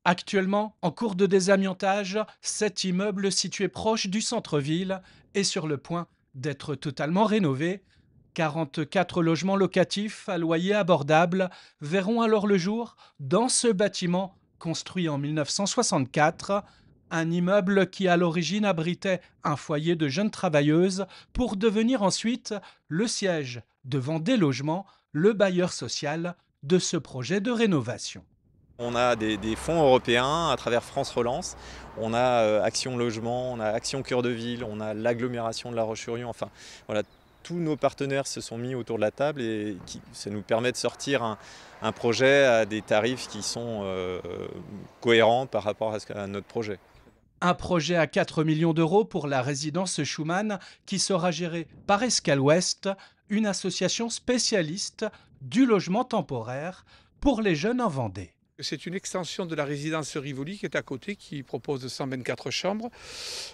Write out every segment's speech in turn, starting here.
Actuellement, en cours de désamiantage, cet immeuble situé proche du centre-ville est sur le point d'être totalement rénové. 44 logements locatifs à loyer abordable verront alors le jour dans ce bâtiment construit en 1964, un immeuble qui à l'origine abritait un foyer de jeunes travailleuses pour devenir ensuite le siège devant des logements, le bailleur social de ce projet de rénovation. On a des fonds européens à travers France Relance. On a Action Logement, on a Action Cœur de Ville, on a l'agglomération de La Roche-sur-Yon. Enfin, voilà, tous nos partenaires se sont mis autour de la table et ça nous permet de sortir un projet à des tarifs qui sont cohérents par rapport à notre projet. Un projet à 4 millions d'euros pour la résidence Schumann qui sera gérée par Escal Ouest, une association spécialiste du logement temporaire pour les jeunes en Vendée. C'est une extension de la résidence Rivoli qui est à côté, qui propose 124 chambres.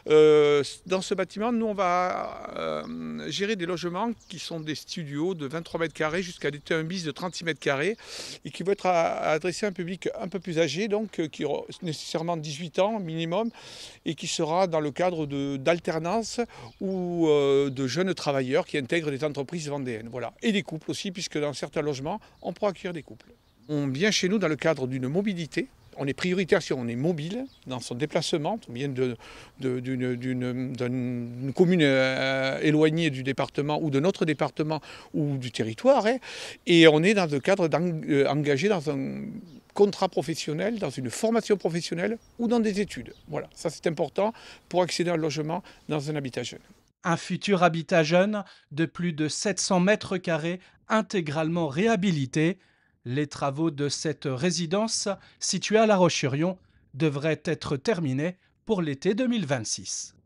Dans ce bâtiment, nous, on va gérer des logements qui sont des studios de 23 mètres carrés jusqu'à des T1 bis de 36 mètres carrés et qui vont être adressés à un public un peu plus âgé, donc qui aura nécessairement 18 ans minimum et qui sera dans le cadre d'alternance ou de jeunes travailleurs qui intègrent des entreprises vendéennes. Voilà. Et des couples aussi, puisque dans certains logements, on pourra accueillir des couples. On vient chez nous dans le cadre d'une mobilité. On est prioritaire si on est mobile dans son déplacement. On vient d'une commune éloignée du département ou de notre département ou du territoire. Hein, et on est dans le cadre engagé dans un contrat professionnel, dans une formation professionnelle ou dans des études. Voilà, ça c'est important pour accéder à un logement dans un habitat jeune. Un futur habitat jeune de plus de 700 mètres carrés intégralement réhabilité. Les travaux de cette résidence située à La Roche-sur-Yon devraient être terminés pour l'été 2026.